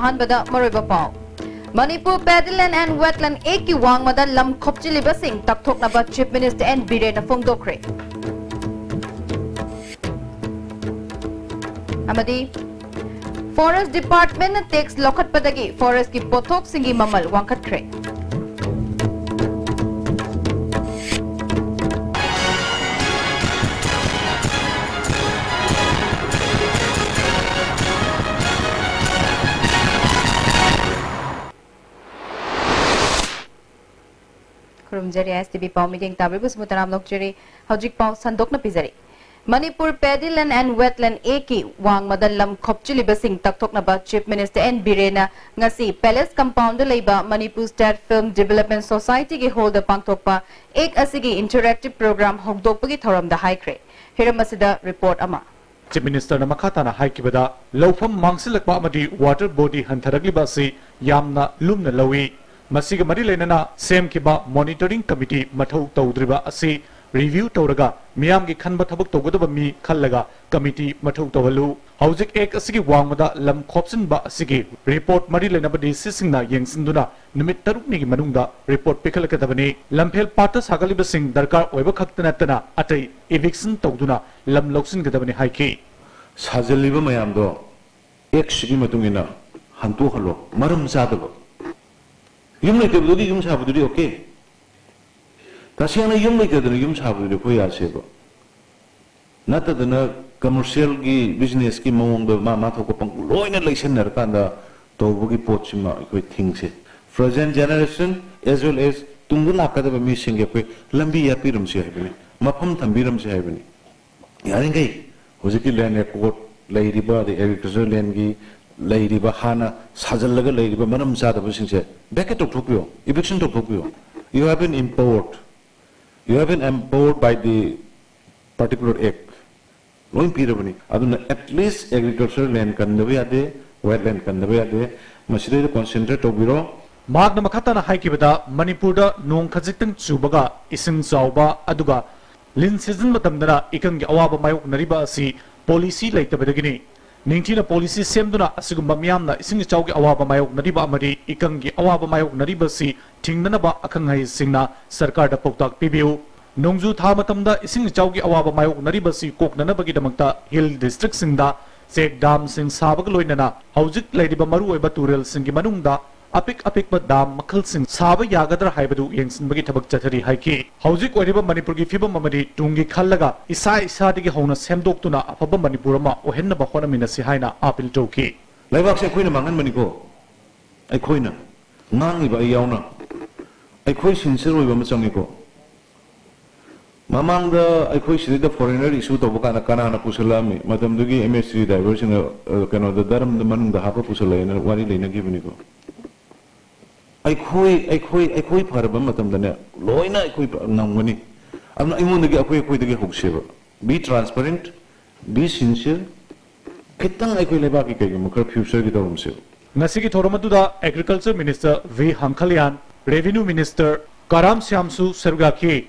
अहानबदा मरोइबा pav Manipur Paddyland and Wetland Eki Wangmada Lam Khopchiliba Singh Takthoknaba Chief Minister N Birena Phongdokre Amadi Forest Department takes Lokhat Padagi Forest ki Pothok Singi Mamal Wangkat Kre Kurumjari STB Pau meeting Tabibus Mutaram Lokjari Hojik Pau Sandokna Pizari Manipur Paddyland and Wetland Eki Wangmada Lam Khopchiliba Singh Takthoknaba Chief Minister N Birena Ngasi Palace Compound Laiba Manipur State Film Development Society ki holder Pangthokpa Ek Asigi Interactive Program Hongdokpagi Thoram da Haikre Hiramasida report ama Chief Minister Namakatana Haikibada Lofam Mangsilakba Amadi Water Body Hantaragliba Si Yamna Lumna Lawi Masiga Mari Lenana Sem Kiba Monitoring Committee Mathau Taudriba Asi Review Toraga Miam ki Khanba Thabak Togodaba Mi Khallaga Committee Mathau Tawalu Housing Ek Asigi Wangmada Lam Khopsin Ba Asigi Report Mari Lenabadi Sisingna Yengsinduna Numit Tarukni Manunga Report Pikalakadabani Lampel Patas Hagaliba Singh Darkar Oiba Khaktanatana Atay Eviction Toduna Lam Loksin Gadabani Haiki Sajaliba Mayamdo Ek Shigi Matungina Hantu Halo Marum Zadabo Yum like a bloody yums have to do okay. Tasiana yum like a yums have to do Poyasebo. Not that the commercial business scheme among the Mamatokopang, loin and listener Kanda, Tobuki Pochima, equate things. Present generation as well as Tungula Kadaba missing a quick Lambi Apirums Yavini, Mapam Tambirums Yavini. Yaringa, Hosiki land a court, Lady Bar, the agricultural land. Lady Bahana, Sajalaga Lady Manam Sada Business, Becket of Tokyo, eviction to Tokyo. You have been empowered. You have been empowered by the particular act. No impediment. At least agricultural land Kandavia, wetland Kandavia, Masjid concentrate of Biro. Magna Makatana Haikibada, Manipurda, Nong Kazitan Subaga, Isin Sauba, Aduga, Lin Season Matamdana, Ikan Awaba Mayok Nariba Si, policy like the Bedagini. Ningtina policy semduna asigumba miyamna ising chawgi awaba mayok nariba amadi ikangi awaba mayok nariba si thingdanaba akhangai singna sarkar da poktak pibiu nongju tha matamda ising chawgi awaba mayok nariba si koknanabagi damakta hill district singda sek dam sing sabag loinana haujik leidiba maru oiba turel singi manungda apik ba dam makhal sing saba yagadra haibadu yengsinbagi thabak chathari haiki haujik oiba manipur gi fibam amadi tungi khallaga isa digi hona semdoktuna afaba manipur ma ohenna ba khona minasi haina apil toki Laibak se khoina mangan maniko ai khoina ngangi ba yauna ai khoi sincere oiba machangi ko mamangda ai khoi sida foreigner issue to bukana kana na pusalami matamdugi MSc diversion kano da daram da manung da hapa pusalena wari leina gibni ko I quit part of them, Loina, I quit Namuni. I'm not even to get away with the Hook Be transparent, be sincere. Kitan I quit Lebaki, Mokrapu Circuit of himself. Nasiki Toromatuda, Agriculture Minister V. Hankalian, Revenue Minister Karam Syamsu Sergaki,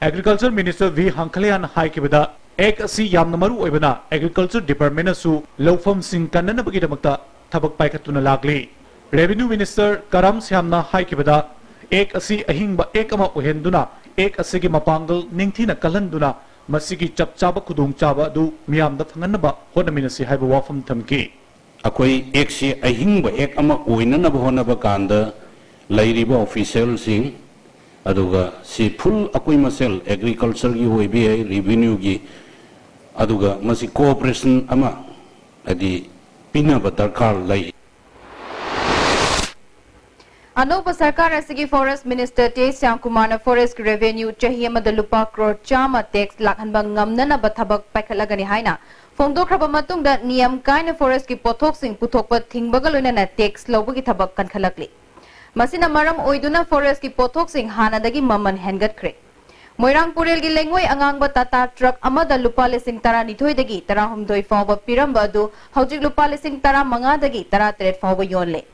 Agriculture Minister V. Hankalian Haikibada, Ek Si Yamnamaru Ebana, Agriculture Department Su, Lofam Singh Kanana Bagitamata, Tabak Paikatuna Lagli. Revenue Minister Karam Syamna Haikibada, Ek Asi Ahingba Ekama Uhenduna, Ek Asigi Mapangal, Ningtina Kalanduna, Masigi Chapchaba Kudung Chaba, do Miam the Fanganaba, Honaminasi have a wafam tamki. Akoi Exi Ahingba Ekama Uinanaba Honabakanda, Lady official sing, Aduga, si full Akui Masel, agriculture UABA, revenue gi, Aduga, Masi cooperation ama, Adi Pina Batarkar Lai. Anopa Sarkar Asigi Forest Minister Te Syam Kumar Forest Revenue Chahiyama the Lupa Crore Chama Tax Lakhanbang Ngamnana Batabak Pakalagani Haina. Fongdo Krabamatung that Niam Kaina Forest ki Potok Sing Putokpa Thingbagaluna Tax Lobaki Tabak Kankalakli. Masina Maram Oiduna Forest ki Potok Sing Hanadagi Maman Hengat Kre. Moirang Puril Gilengway Angang Batata Truck Amada Lupa Lising Tara Nitoidagi Tara Humdoi Fawba Pirambadu Haujik Lupa Lising Tara Mangadagi Tara Tret Fawba Yonle.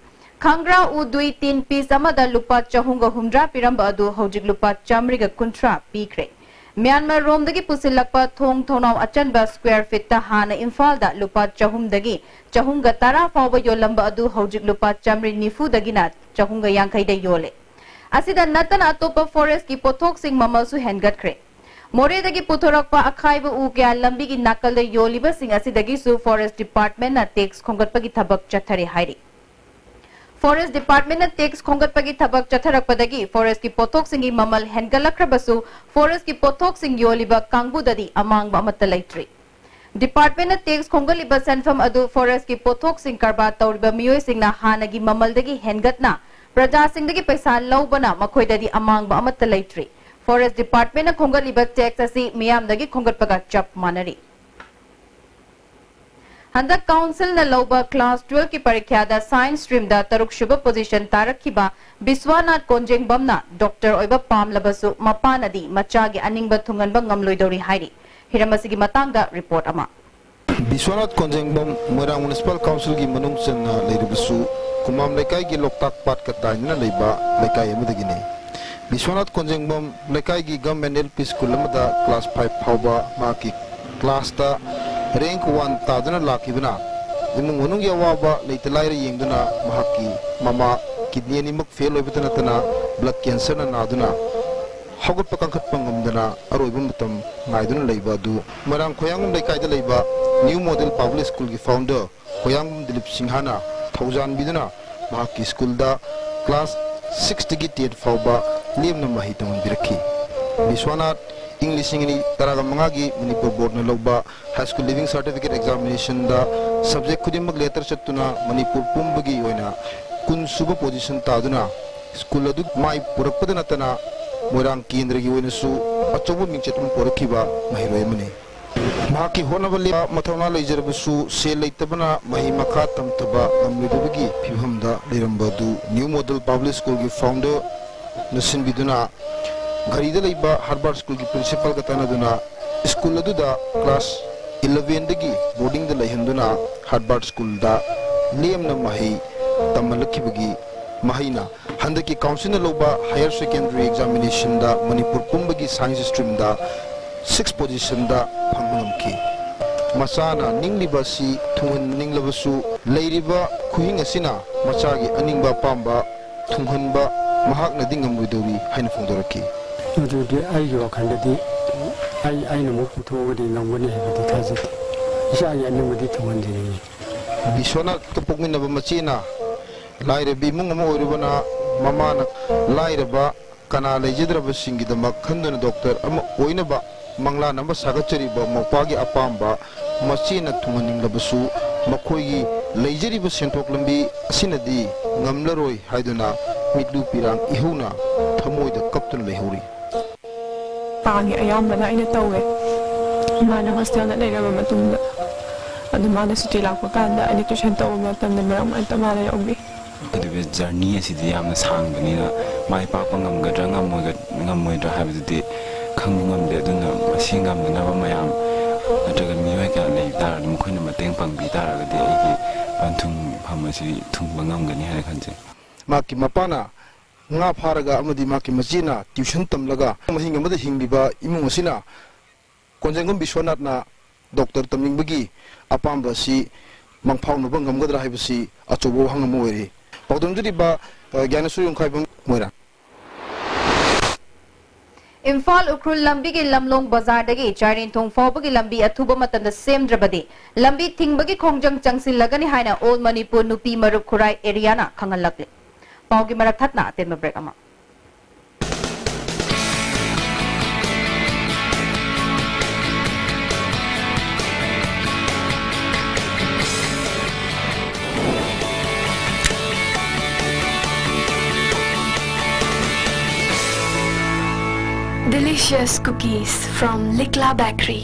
Kangra Udui Tin Piece Amada Lupa Chahunga Humdra Piramba Adu Hojik Lupa Chamriga Kuntra Pikre. Myanmar रोमदगी पुसिलक्पा थोंग थोनाव अचनबा square feet ता हाना इम्फालदा लुपा चहुमदगी चहुंगा तारा फावबा योलंबा अदु हौजिक लुपा Chamari निफुदगिना चहुंगा यांखैदा योले असिदा नतन अतोपा forest की पोथोक सिंग ममलसु हेनगटख्रे मोरेदगी पुथोरक्पा अखाइबा उ क्या लंबी की नाकलदे योलिबा सिंग असिदगी सु फॉरेस्ट डिपार्टमेंट ना टैक्स खोंगटपगी थबक चथरे हाइरी फॉरेस्ट डिपार्टमेंट ना टैक्स खोंगटपगी थबक चथरकपदगी फॉरेस्ट की पोथोक सिंगी ममल हेनगलख्रबसु फॉरेस्ट की पोथोक सिंग योलिबा कांगबुददी अमांगबा अमत्ता लैत्रि डिपार्टमेंट ना टैक्स खोंगलिबा सेंफम अदु फॉरेस्ट की पोथोक सिंग करबा तौरिबा मियोय सिंगना हानगी ममलदगी हेनगतना प्रजा सिंगदगी पैसा लौबना मखोयददी अमांगबा अमत्ता लैत्रि फॉरेस्ट डिपार्टमेंट ना खोंगलिबा टैक्स असि मियामदगी खोंगटपगा चप मानरी हंदक काउंसिल न लौबा क्लास 12 की परीक्षा दा साइंस स्ट्रीम दा तरुक शुभ position तारखिबा Biswanath कोंजेंगबमना doctor ओइबा पामलबसु मपानदी मचागी अनिंगबा थुंगनबा ngamloidori हाइरी हिरमसिगी मतंगदा report अमा बिस्वानाथ कोंजेंगबम मोरांग म्युनिसिपल काउंसिल की मनुंग चन्ना लेरिबसु कुमाम लेकाई की लोकताक पाट कताइना लेबा लेकाई अमदगिने बिस्वानाथ कोंजेंगबम लेकाई की गवर्नमेंट एलपी स्कूल अमदा क्लास 5 फावबा माकी क्लास ता रैंक 1 तादना लाखिबना इमुंग मनुंग यावाबा लेतलाइर येंगदना महाकी ममा किडनी निमक फेल होइबतनतना ब्लड कैंसर ना नादुना हगुट पकंखत पंगमदना अरोइबम मतम नाइदुना लेबा दु मरांग खोयांगम लेकाइदा लेबा न्यू मॉडल पब्लिक स्कूल की फाउंडर खोयांगम दिलीप सिंहाना थौजान बिदना महाकी स्कूल दा क्लास 6 की 10 फावबा लेमना मही तमन बिरखी विश्वनाथ इंग्लिश तरागा मंगागी मणिपुर बोर्ड न लौबा high school leaving certificate examination दा सब्जेक्ट खुदिमक लेटर चतुना मणिपुर पुंबगी होइना कुन सुब पोजीशन तादुना स्कूल अदु माई पुरकपद नतना मोरांग केंद्र की होइनसु अचौब मिंचतम पोरखिबा महिरोयमने माकी होनबली मथौना लेजरबसु से लेतबना मही मखा तमतबा गमलिदबगी फिभमदा लेरंबदु न्यू मॉडल पब्लिक स्कूल की फाउंडर नसिन बिदुना घरीदा लेबा हार्वर्ड स्कूल की प्रिंसिपल गतानदुना स्कूल अदुदा क्लास 11 दगी बोर्डिंग द लेहंदुना हार्वर्ड स्कूल दा लेमना मही तमलखिबगी महिना हंदकी काउंसिल लोबा हायर सेकेंडरी एग्जामिनेशन दा मणिपुर पुंबगी साइंस स्ट्रीम दा 6 पोजीशन दा फंगलमखी मसाना निंगलिबसी थुहन निंगलबसु लेरिबा खुहिंग असिना मचागी अनिंगबा पांबा थुहनबा महाकना दिंगमबुदोरी हाइन फोंदोरखी अदुदि आइगि वखंडदि आइना मु पुथोगदि नंगबनि हेबदि थाजति इसागी अनिंगबदि थुहनदिनि विश्वनाथ तपोगमिनब मचीना लाइरबि मुंग अमा ओइरबना ममाना लाइरबा कना लेजिद्रब सिंगिदमक खंदन डॉक्टर अमा ओइनबा मंगला नंबर सागचरिबा मपागी अपांबा मचीना थुंगनिंगलबसु मखोइगी लेजरिब सेंथोक लंबी असिनदि ngamlaroi haiduna mitlu pirang ihuna thamoida kaptun lehuri Pangi अयामबना आइना तौवे माना हॉस्टल ना लेरबा मतुंगा अदु माना सुटी लाकपा कांदा आइना ट्यूशन तौबा मतमना मरम अंत माना योबी अदुबे जर्नी असिदि यामना सांगबनिना माइ पापा ngamgadra ngamoidra habidi khangbu ngamde aduna masing ngamnaba mayam नत्रगा मियोय का ले तार मखोइना मतेंग पांगबि तारगदि आइगी अंथुं फामसी थुंबा ngamgani हाय खनजे माकी मपाना nga pharaga amadi maki machina tuition tamlaga mahinga amada hingliba imung asina konjengom biswanath na doctor tamningbagi apamba si mangphau no bangamgadra haibasi achobo hangamoiri pawdumjuri ba gyanasuri khaiba moira Imphal Ukhrul लंबी के लमलोंग बाजार दगी चारिन थोंग फावबगी लंबी अथुब मतंद सेमद्रबदी लंबी थिंगबगी खोंजंग चंगसिलगनी हाइना ओल मणिपुर नुपी मरुप खुराई Ariana खंगललक्ले Pawgi मरक थतना तेम break अमा Delicious cookies from Likla Bakery.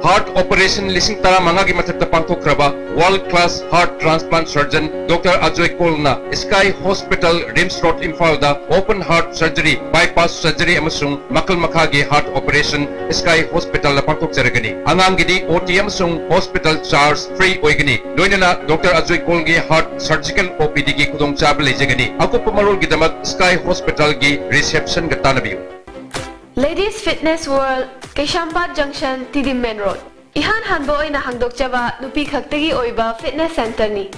Heart operation lising tara mangagi mathakta pangthokraba world class heart transplant surgeon Dr. Ajoy Kolna Sky Hospital Rims Road Imphal da open heart surgery bypass surgery amasung makal makhagi heart operation Sky Hospital la pangthokjaragani angangidi OT amasung hospital charge free oigani loinana Dr. Ajoy Kolgi heart surgical OPD gi khudong chabal lejagani akupa marol gi damak Sky Hospital gi reception ga tanabiu Ladies Fitness World, Keishampat Junction, Tidim Main Road. Ihan hanbo ina hangdok chaba nupi khaktagi oiba fitness center ni.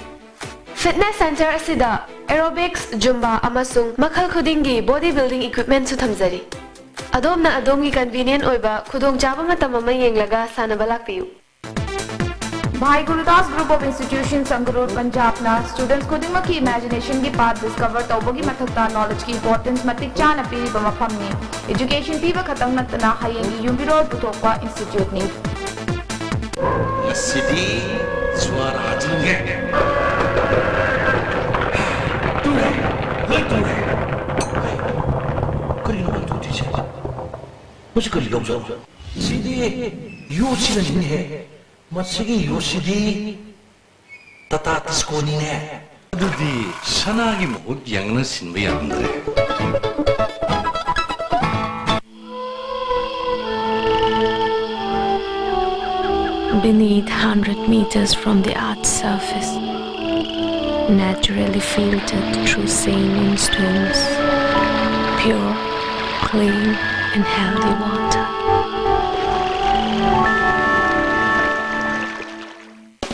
Fitness center asida aerobics, zumba amasung makhal khudingi bodybuilding equipment su thamjari. Adomna adomgi convenient oiba khudong chaba matam ama yenglaga sanaba lakpiyu. Bhai Gurudas Group of Institutions Sangrur Punjab na students khudima ki imagination ki path discover tawbagi mathakta knowledge ki importance matik chana piri ba mafam ni education piba khatang natna hayengi yumbiro puthokpa institute ni Masidi suara ajinge tule kari no tu ti cha musi kari lo jo sidi yo chi ni he Masigi Yoshidi Tata Tiskonine. Dudi Sanagi Mode youngness in Viandre. Beneath 100 meters from the Earth's surface, naturally filtered through saline stones, pure, clean, and healthy water.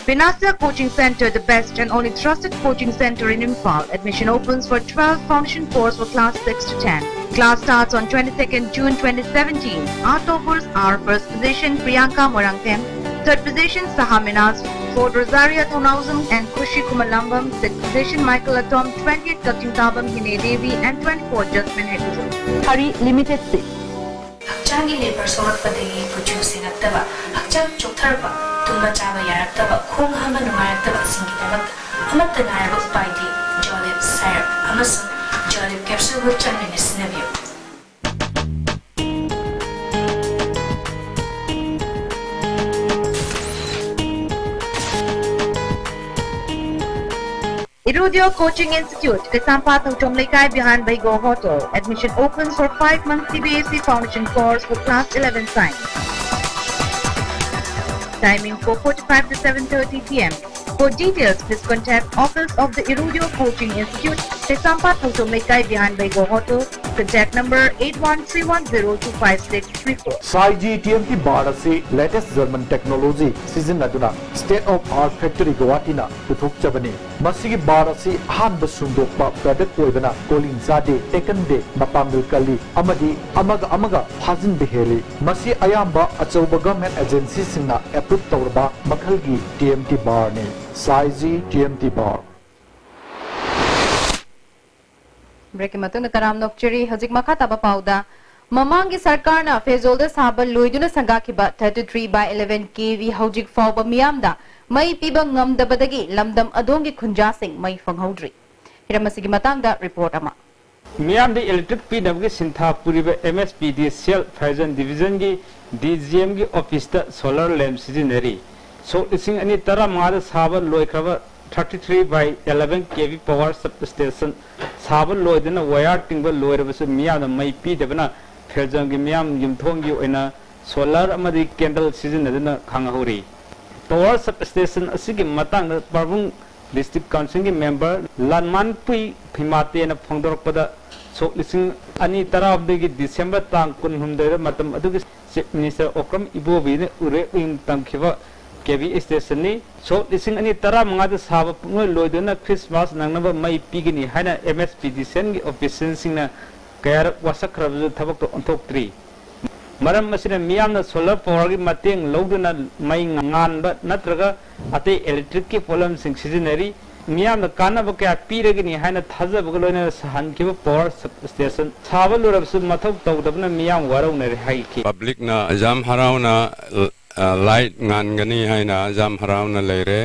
Vinasa Coaching Center, the best and only trusted coaching center in Imphal. Admission opens for 12 function course for class 6 to 10. Class starts on 22nd June 2017. Our toppers are first position Priyanka Morangtem, third position Saha Minas, fourth Rosaria 2000 and Kushi Kumalambam, sixth position Michael Atom, 20th Katimtabam Hine Devi and 24th Jasmine Hekuzo. Hari limited seats. Hakchangi labor somak padagi producing attaba hakchang choktarba Tuma Chava Yarataba, Kung Hama Nuarataba Singitaba, Amata Naraba Upaidi, Jolib Syrup, Amazon, Jolib Capsule with Chinese Navio. Irudio Coaching Institute, Kesampat Tomlekai behind Baigo Hotel. Admission opens for 5 months CBSE Foundation course for class 11 science. Timing 4:45 to 7:30 p.m. For details, please contact Office of the Irudio Coaching Institute, Kesampat Tomlekai behind Baigo Hotel. Contact number 8131025634. Saiji TMT Bar se latest German technology season aduna state of art factory Guwahati na puthok chabani. Masigi bar se han basundokpa product oibana Colin Zade taken day mapamil kali amadi amaga hazin beheli. Masi ayamba achauba government agency singna approve tawrba makhalgi TMT bar ne. Saiji TMT bar. Break matunda taram nokchiri hajik makha taba pauda mamangi sarkar na fezolda sabal loiduna sangakiba 33/11 kV hojik fawba miyamda mai piba ngamdabadagi lamdam adongi khunjasing mai fanghodri hiramasigi matangda report ama miyamda electric pnabgi sintha puriba MSPDCL Faizan division gi DGM gi office ta solar lamp sijinari so ising ani tara mada sabal loikraba 33/11 kV power substation sabal loidana wire tingba loirabasu miyamda mai pidabana feljangi miyam yumthongi oina solar amadi candle sijinadana khangahori power substation asigi matang Parbung district council gi member Lanman Pui Phimate na phongdorpada so lising ani tarabdegi December tang kunhumdera matam adugi chief minister Okram Ibobi ne ure ing tamkhiba KV station ni so lising ani tara mangada saba pungoi loidona Christmas nangnaba mai pigini haina MSPD sen gi official singna kayar wasakrabju thabak to ontok 3 maram masina miyamna solar power gi mateng loduna mai nganba natraga ate electric ki problem sing sijinari miyamna kanaba kya piragini haina thajabga loina sahankiba power station sabalurabsu mathok tawdabna miyam waraunari haiki public na jam harauna light ngangani haina jam harauna leire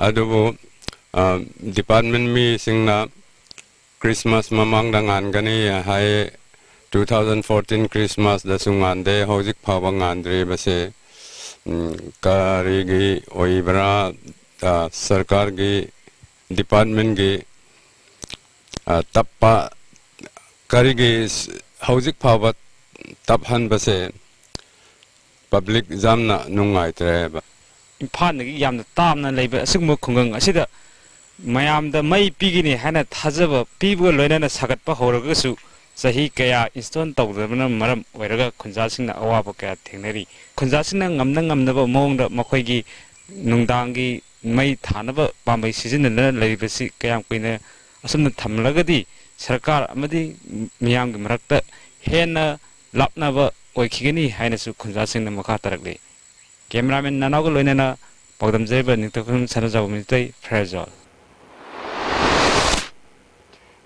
adubu department mi singna Christmas mamang dangan gani hai 2014 Christmas da sungande hojik phawang andre base karigi oibra sarkar gi department gi tappa karigi hojik phawa taphan base public jamna nungai treba imphal gi yamna tamna leiba asugmo khungang asida mayam da mai pigini hana thajaba pibu loina sagatpa horagasu सही कया install तौदबना मरम ओइरगा खुंजासिंगना अवाब कया थेंगनरी खुंजासिंगना ngamna ngamnaba mongda makhoi nungdangi mai thanaba pambai sizinna leibasi kayam kuina asumna thamlagadi sarkar amadi miyam gi marakta hena lapnaba oikhigani hainasu khunjasingna makha tarakle cameraman nanago loinana pagdam jeba ningtokun sanajaw mitei fragile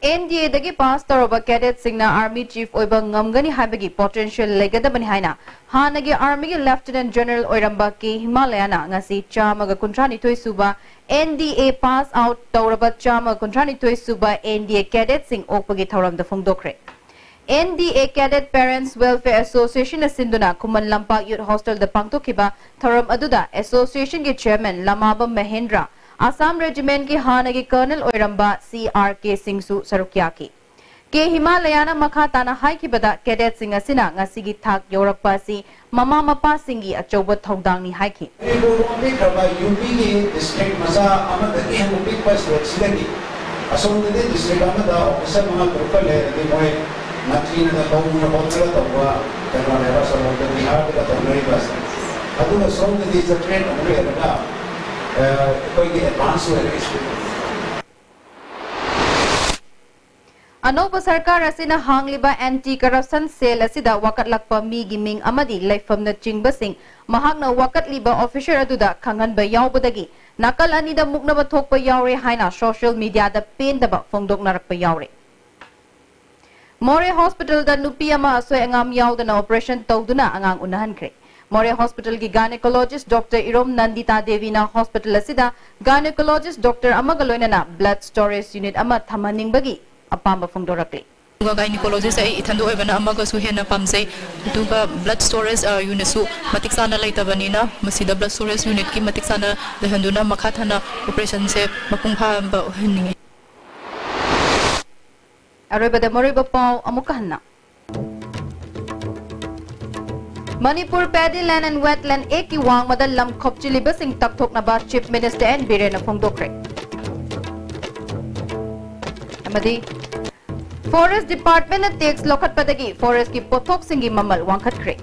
NDA dagi pass toroba cadet singna army chief oiba ngamgani haibagi potential legadabani haina hanagi army gi lieutenant general oiramba ki himalayana ngasi chamaga kuntrani thoi suba NDA pass out toroba chamaga kuntrani thoi suba NDA cadet sing okpagi thoram da phongdokre NDA cadet parents welfare association asinduna kuman lampak youth hostel da pangtokhiba thoram aduda association gi chairman lamaba mahendra Assam Regiment की हानगी colonel ओइरंबा CRK Singh सु सरुक्याकी के हिमालयाना मखा ताना high की बदा cadet Singh असिना ngasiगी थाक योरकपासी mama Mopa सिंगी अचौब थौदांगनी high की यूपी की डिस्ट्रिक्ट मसा अमदगी हम पिक पास सिदगी असोंदे डिस्ट्रिक्ट अमदा ऑफिसर महा ग्रुपल है कि मोय मंत्री ने बहु बहुतला तवा करना है बस और बिहार का तो नहीं बस अदु असोंदे दिस द ट्रेंड ओवर है कोई के एडवांस हुए अनोब सरकार असिना हांगलिबा एंटी करप्शन सेल असिदा वकटलकपा मीगी मिंग अमदी लाइफमना चिंगबसिंग महागना वकटलिबा ऑफिसर अदुदा खंगनबा यावबदगी नकल अनिदा मुकनबा थोकपा यावरे हाइना सोशल मीडिया दा पेंदबा फोंदोकनारकपा यावरे मोरे हॉस्पिटल दा नुपी अमा असोय अंगाम यावदना ऑपरेशन तौदुना अंगांग उनहनख्रे मोरे हॉस्पिटल की गायनेकोलॉजिस्ट डॉक्टर इरोम नंदिता देवीना हॉस्पिटल असिदा गायनेकोलॉजिस्ट डॉक्टर अमगलोइनना ब्लड स्टोरेज यूनिट अमा थमनिंगबगी अपाम फोंदोरकले गायनेकोलॉजिस्ट आई इथंदो होबना अमगसु हेना पामसे दुगा ब्लड स्टोरेज यूनिट सु मतिकसाना लेतबनिना मसिदा ब्लड स्टोरेज यूनिट की मतिकसाना लेहंदुना मखाथना ऑपरेशन से मपुंग फाब हनिंगे अरेबदा मोरेबा पाव अमुकहन्ना Manipur Paddyland and Wetland Eki Wang Madal Lam Khopchiliba Singh Takthok Naba Chief Minister and Birena Phongdokre. Amadi Forest Department takes Lokat Padagi Forest ki Pothok Singi Mamal Wangkhat Kre.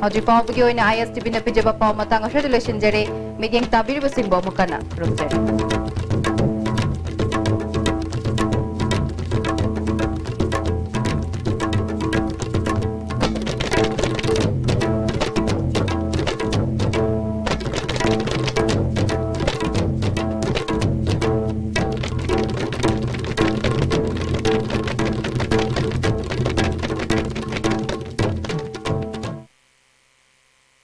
Haji Pau Video in ISTV na Pijaba Pau Matanga Shadulation Jere Meeting Tabir Simbo Mukana Rumjere.